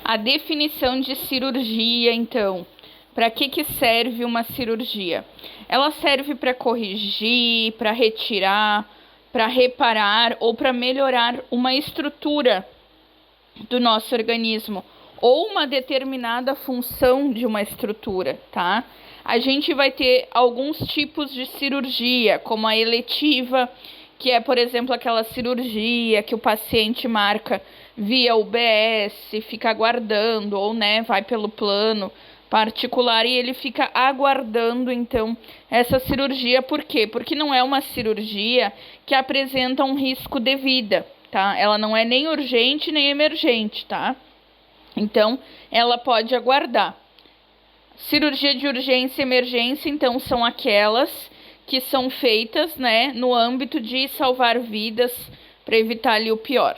A definição de cirurgia, então. Para que serve uma cirurgia? Ela serve para corrigir, para retirar, para reparar ou para melhorar uma estrutura do nosso organismo ou uma determinada função de uma estrutura, tá? A gente vai ter alguns tipos de cirurgia, como a eletiva, que é, por exemplo, aquela cirurgia que o paciente marca via UBS, fica aguardando, ou, né, vai pelo plano particular e ele fica aguardando, então, essa cirurgia. Por quê? Porque não é uma cirurgia que apresenta um risco de vida, tá? Ela não é nem urgente nem emergente, tá? Então, ela pode aguardar. Cirurgia de urgência e emergência, então, são aquelas que são feitas, né, no âmbito de salvar vidas para evitar ali o pior.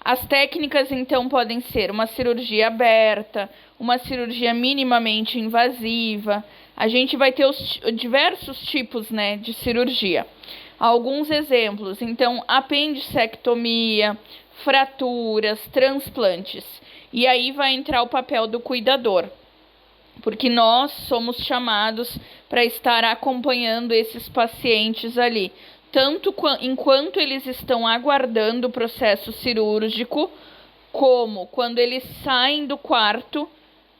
As técnicas, então, podem ser uma cirurgia aberta, uma cirurgia minimamente invasiva. A gente vai ter os diversos tipos, né, de cirurgia. Alguns exemplos, então, apendicectomia, fraturas, transplantes. E aí vai entrar o papel do cuidador, porque nós somos chamados para estar acompanhando esses pacientes ali, tanto enquanto eles estão aguardando o processo cirúrgico, como quando eles saem do quarto,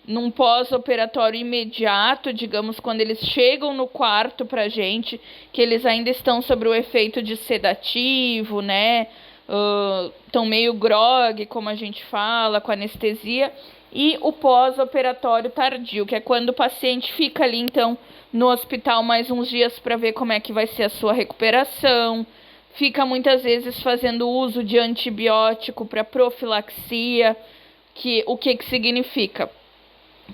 num pós-operatório imediato, digamos, quando eles chegam no quarto pra gente, que eles ainda estão sobre o efeito de sedativo, né? Estão meio grogue, como a gente fala, com anestesia, e o pós-operatório tardio, que é quando o paciente fica ali, então, no hospital mais uns dias para ver como é que vai ser a sua recuperação, fica muitas vezes fazendo uso de antibiótico para profilaxia, o que significa?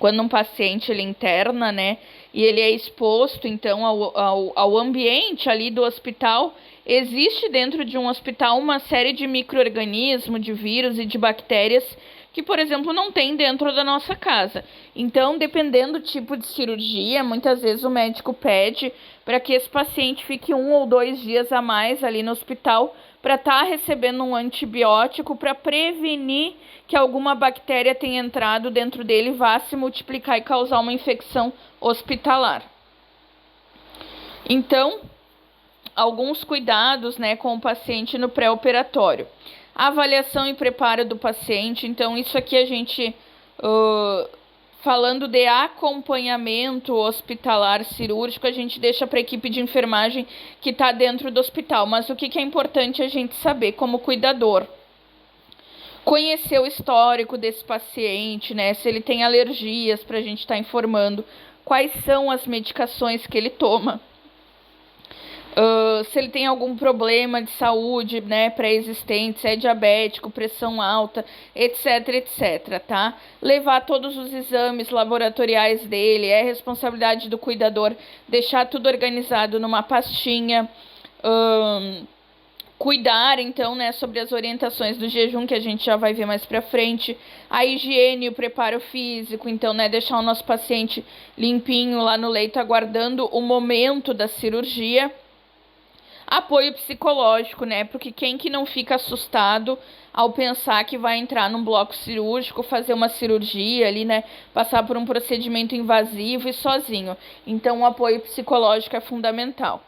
Quando um paciente ele interna, né, e ele é exposto, então, ao ambiente ali do hospital, existe dentro de um hospital uma série de micro-organismos, de vírus e de bactérias que, por exemplo, não tem dentro da nossa casa. Então, dependendo do tipo de cirurgia, muitas vezes o médico pede para que esse paciente fique 1 ou 2 dias a mais ali no hospital para estar recebendo um antibiótico para prevenir que alguma bactéria tenha entrado dentro dele, vá se multiplicar e causar uma infecção hospitalar. Então, alguns cuidados, né, com o paciente no pré-operatório. Avaliação e preparo do paciente. Então, isso aqui a gente, falando de acompanhamento hospitalar cirúrgico, a gente deixa para a equipe de enfermagem que está dentro do hospital. Mas o que é importante a gente saber como cuidador? Conhecer o histórico desse paciente, né? Se ele tem alergias, para a gente estar informando quais são as medicações que ele toma. Se ele tem algum problema de saúde, né, pré-existente, se é diabético, pressão alta, etc, tá? Levar todos os exames laboratoriais dele, é responsabilidade do cuidador deixar tudo organizado numa pastinha. Cuidar, então, né, sobre as orientações do jejum, que a gente já vai ver mais pra frente, a higiene e o preparo físico, então, né, deixar o nosso paciente limpinho lá no leito, aguardando o momento da cirurgia. Apoio psicológico, né, porque quem que não fica assustado ao pensar que vai entrar num bloco cirúrgico, fazer uma cirurgia ali, né, passar por um procedimento invasivo e sozinho. Então, o apoio psicológico é fundamental.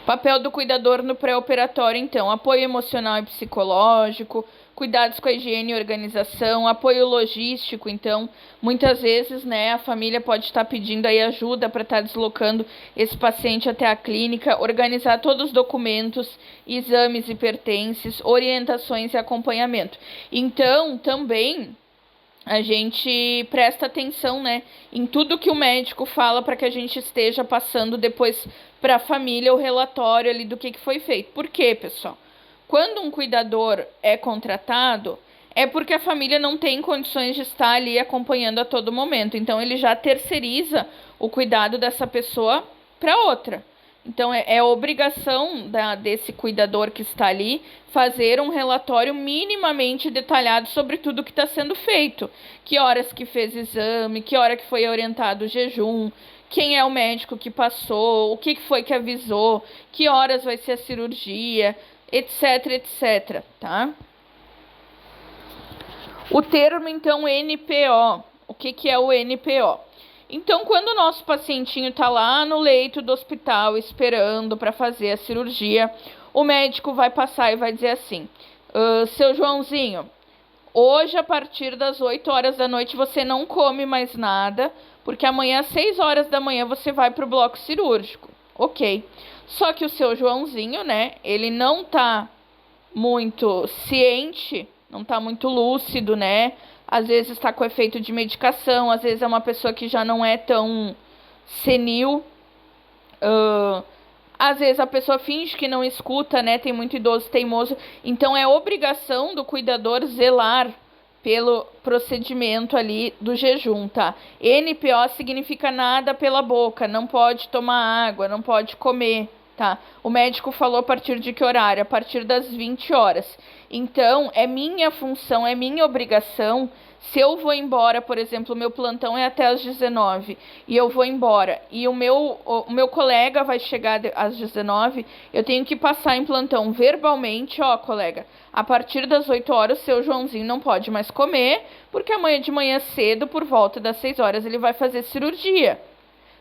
Papel do cuidador no pré-operatório, então, apoio emocional e psicológico, cuidados com a higiene e organização, apoio logístico, então, muitas vezes, né, a família pode estar pedindo aí ajuda para estar deslocando esse paciente até a clínica, organizar todos os documentos, exames e pertences, orientações e acompanhamento. Então, também a gente presta atenção, né, em tudo que o médico fala para que a gente esteja passando depois para a família o relatório ali do que foi feito. Por quê, pessoal? Quando um cuidador é contratado, é porque a família não tem condições de estar ali acompanhando a todo momento. Então, ele já terceiriza o cuidado dessa pessoa para outra. Então, é obrigação desse cuidador que está ali fazer um relatório minimamente detalhado sobre tudo que está sendo feito. Que horas que fez exame, que hora que foi orientado o jejum, quem é o médico que passou, o que foi que avisou, que horas vai ser a cirurgia, etc, tá? O termo, então, NPO. O que é o NPO? Então, quando o nosso pacientinho está lá no leito do hospital esperando para fazer a cirurgia, o médico vai passar e vai dizer assim: seu Joãozinho, hoje a partir das 8 horas da noite você não come mais nada, porque amanhã às 6 horas da manhã você vai para o bloco cirúrgico. Ok. Só que o seu Joãozinho, né, ele não tá muito ciente, não tá muito lúcido, né? Às vezes está com efeito de medicação, às vezes é uma pessoa que já não é tão senil. Às vezes a pessoa finge que não escuta, né? Tem muito idoso teimoso. Então é obrigação do cuidador zelar pelo procedimento ali do jejum, tá? NPO significa nada pela boca, não pode tomar água, não pode comer, tá? O médico falou a partir de que horário? A partir das 20 horas. Então, é minha função, é minha obrigação. Se eu vou embora, por exemplo, o meu plantão é até às 19 e eu vou embora e o meu colega vai chegar às 19, eu tenho que passar em plantão verbalmente: ó, colega, a partir das 8 horas o seu Joãozinho não pode mais comer, porque amanhã de manhã cedo, por volta das 6 horas, ele vai fazer cirurgia.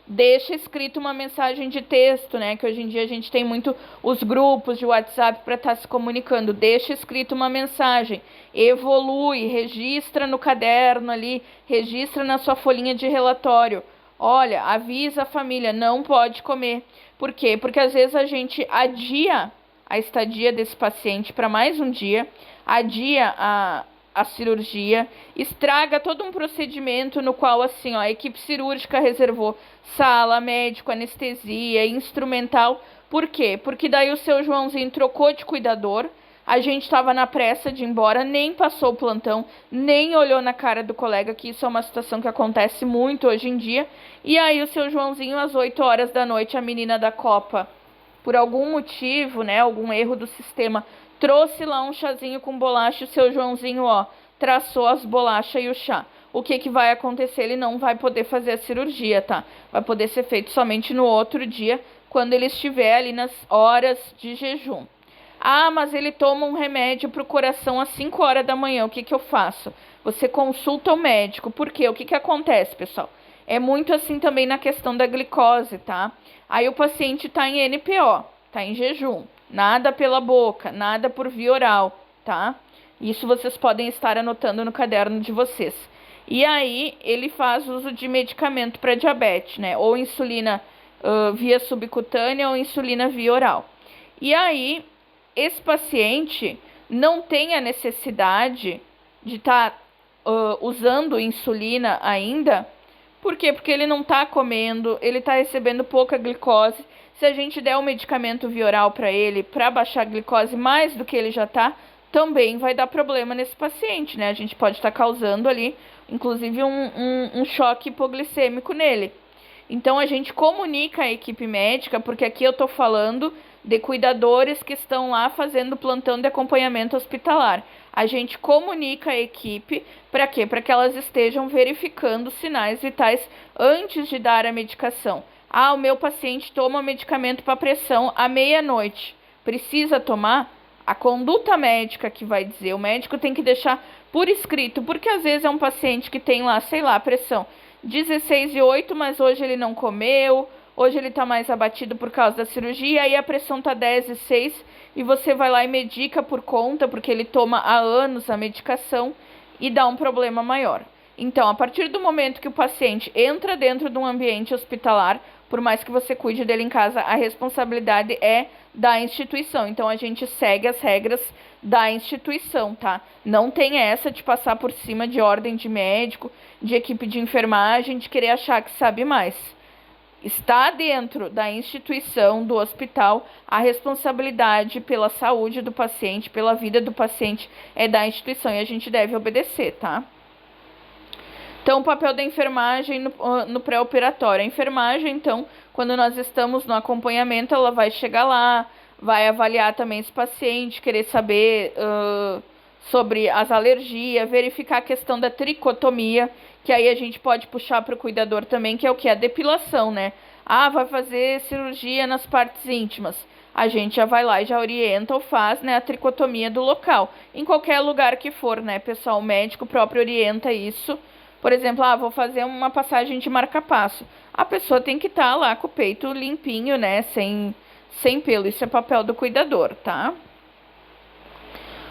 Deixa escrito uma mensagem de texto, né? Que hoje em dia a gente tem muito os grupos de WhatsApp para estar se comunicando. Deixa escrito uma mensagem, evolui, registra no caderno ali, registra na sua folhinha de relatório. Olha, avisa a família, não pode comer. Por quê? Porque às vezes a gente adia a estadia desse paciente para mais um dia, adia a cirurgia, estraga todo um procedimento no qual, assim, ó, a equipe cirúrgica reservou sala, médico, anestesia, instrumental. Por quê? Porque daí o seu Joãozinho trocou de cuidador, a gente estava na pressa de ir embora, nem passou o plantão, nem olhou na cara do colega, que isso é uma situação que acontece muito hoje em dia, e aí o seu Joãozinho, às 8 horas da noite, a menina da Copa, por algum motivo, né, algum erro do sistema, trouxe lá um chazinho com bolacha, o seu Joãozinho, ó, traçou as bolachas e o chá. O que vai acontecer? Ele não vai poder fazer a cirurgia, tá? Vai poder ser feito somente no outro dia, quando ele estiver ali nas horas de jejum. Ah, mas ele toma um remédio para o coração às 5 horas da manhã, o que eu faço? Você consulta o médico. Por quê? O que acontece, pessoal? É muito assim também na questão da glicose, tá? Aí o paciente está em NPO, está em jejum. Nada pela boca, nada por via oral, tá? Isso vocês podem estar anotando no caderno de vocês. E aí ele faz uso de medicamento para diabetes, né? Ou insulina via subcutânea ou insulina via oral. E aí esse paciente não tem a necessidade de estar usando insulina ainda. Por quê? Porque ele não está comendo, ele está recebendo pouca glicose. Se a gente der o medicamento via oral para ele, para baixar a glicose mais do que ele já está, também vai dar problema nesse paciente, né? A gente pode estar causando ali, inclusive, um choque hipoglicêmico nele. Então, a gente comunica a equipe médica, porque aqui eu estou falando de cuidadores que estão lá fazendo plantão de acompanhamento hospitalar. A gente comunica a equipe para quê? Para que elas estejam verificando sinais vitais antes de dar a medicação. Ah, o meu paciente toma medicamento para pressão à meia-noite. Precisa tomar? A conduta médica que vai dizer. O médico tem que deixar por escrito, porque às vezes é um paciente que tem lá, sei lá, pressão 16,8, mas hoje ele não comeu, hoje ele está mais abatido por causa da cirurgia, aí a pressão está 10,6 e você vai lá e medica por conta, porque ele toma há anos a medicação e dá um problema maior. Então, a partir do momento que o paciente entra dentro de um ambiente hospitalar, por mais que você cuide dele em casa, a responsabilidade é da instituição. Então, a gente segue as regras da instituição, tá? Não tem essa de passar por cima de ordem de médico, de equipe de enfermagem, de querer achar que sabe mais. Está dentro da instituição, do hospital, a responsabilidade pela saúde do paciente, pela vida do paciente, é da instituição e a gente deve obedecer, tá? Então, o papel da enfermagem no pré-operatório. A enfermagem, então, quando nós estamos no acompanhamento, ela vai chegar lá, vai avaliar também esse paciente, querer saber sobre as alergias, verificar a questão da tricotomia, que aí a gente pode puxar para o cuidador também, que é o que? A depilação, né? Ah, vai fazer cirurgia nas partes íntimas. a gente já vai lá e já orienta ou faz, né, a tricotomia do local. Em qualquer lugar que for, né, pessoal, o médico próprio orienta isso. Por exemplo, vou fazer uma passagem de marca-passo. A pessoa tem que estar lá com o peito limpinho, né, sem pelo. Isso é papel do cuidador, tá?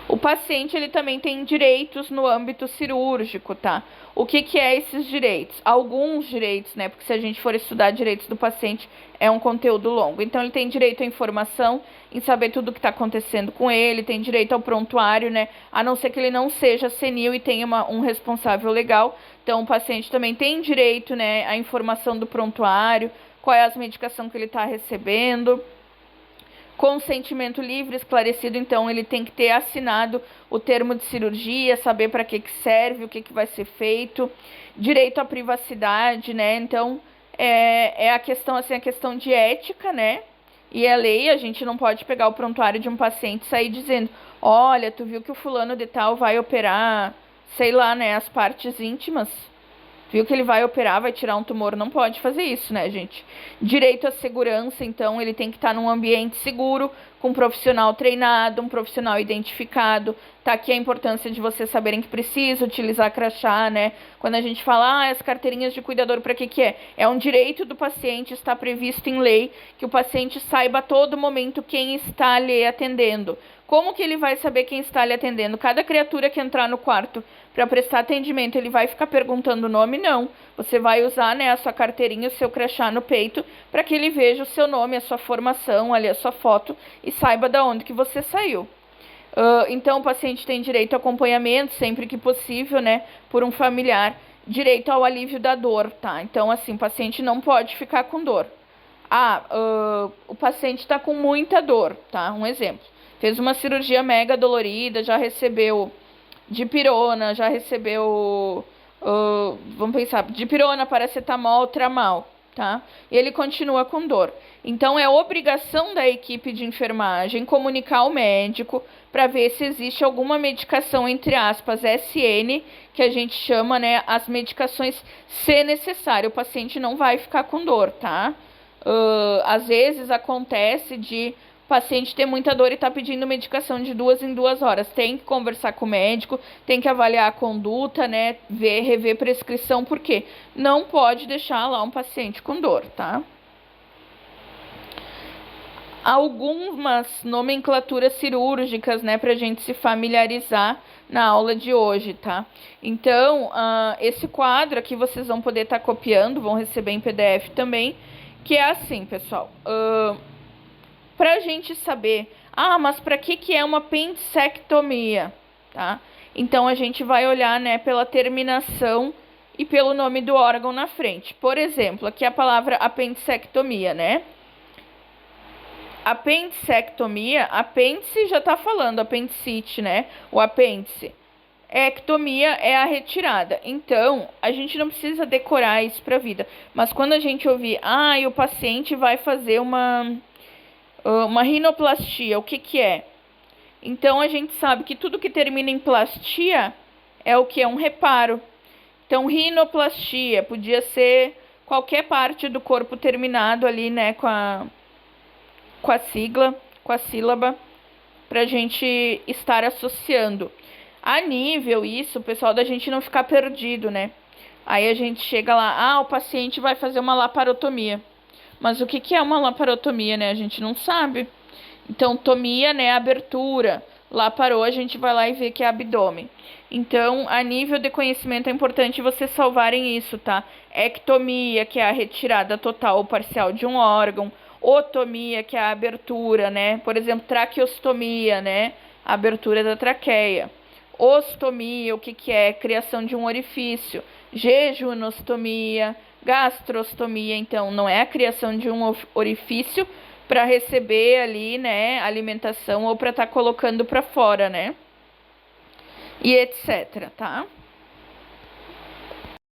O paciente, ele também tem direitos no âmbito cirúrgico, tá? O que é esses direitos? Alguns direitos, né? Porque se a gente for estudar direitos do paciente, é um conteúdo longo. Então, ele tem direito à informação, em saber tudo o que está acontecendo com ele, tem direito ao prontuário, né? A não ser que ele não seja senil e tenha um responsável legal. Então, o paciente também tem direito, né, à informação do prontuário, qual é a medicação que ele está recebendo. Consentimento livre, esclarecido, então ele tem que ter assinado o termo de cirurgia, saber para que serve, o que vai ser feito, direito à privacidade, né? Então é a questão assim, a questão de ética, né? E é lei, a gente não pode pegar o prontuário de um paciente e sair dizendo, olha, tu viu que o fulano de tal vai operar, sei lá, né, as partes íntimas. Viu que ele vai operar, vai tirar um tumor, não pode fazer isso, né, gente? Direito à segurança, então, ele tem que estar num ambiente seguro, com um profissional treinado, um profissional identificado. Tá aqui a importância de vocês saberem que precisa utilizar crachá, né? Quando a gente fala, as carteirinhas de cuidador, para que é? É um direito do paciente, está previsto em lei, que o paciente saiba a todo momento quem está lhe atendendo. Como que ele vai saber quem está lhe atendendo? Cada criatura que entrar no quarto para prestar atendimento, ele vai ficar perguntando o nome? Não. Você vai usar, né, a sua carteirinha, o seu crachá no peito, para que ele veja o seu nome, a sua formação, ali a sua foto, e saiba de onde que você saiu. Então, o paciente tem direito ao acompanhamento, sempre que possível, né, por um familiar. Direito ao alívio da dor, tá? Então, assim, o paciente não pode ficar com dor. O paciente está com muita dor, tá? Um exemplo. Fez uma cirurgia mega dolorida, já recebeu dipirona, já recebeu, vamos pensar, dipirona, paracetamol, tramal, tá? E ele continua com dor. Então, é obrigação da equipe de enfermagem comunicar ao médico para ver se existe alguma medicação, entre aspas, SN, que a gente chama, né, as medicações, se necessário. O paciente não vai ficar com dor, tá? Às vezes acontece de o paciente ter muita dor e tá pedindo medicação de 2 em 2 horas. Tem que conversar com o médico, tem que avaliar a conduta, né? Rever prescrição, porque não pode deixar lá um paciente com dor, tá? Algumas nomenclaturas cirúrgicas, né, pra gente se familiarizar na aula de hoje, tá? Então, esse quadro aqui vocês vão poder estar copiando, vão receber em PDF também, que é assim, pessoal. Pra gente saber, mas para que é uma apendicectomia, tá? Então, a gente vai olhar, né, pela terminação e pelo nome do órgão na frente. Por exemplo, aqui a palavra apendicectomia, né? Apendicectomia, apêndice já tá falando, apendicite, né? O apêndice. Ectomia é a retirada. Então, a gente não precisa decorar isso pra vida. Mas quando a gente ouvir, o paciente vai fazer uma rinoplastia, o que é? Então, a gente sabe que tudo que termina em plastia é o que? É um reparo. Então, rinoplastia podia ser qualquer parte do corpo terminado ali, né, com a sigla, com a sílaba, pra gente estar associando. A nível isso, pessoal, da gente não ficar perdido, né? Aí a gente chega lá, o paciente vai fazer uma laparotomia. Mas o que é uma laparotomia, né? A gente não sabe. Então, tomia, né, abertura. Laparou, a gente vai lá e vê que é abdômen. Então, a nível de conhecimento é importante vocês salvarem isso, tá? Ectomia, que é a retirada total ou parcial de um órgão. Otomia, que é a abertura, né? Por exemplo, traqueostomia, né? A abertura da traqueia. Ostomia, o que é? Criação de um orifício. Jejunostomia, gastrostomia, então, não é a criação de um orifício para receber ali, né, alimentação ou para estar colocando para fora, né? E etc, tá?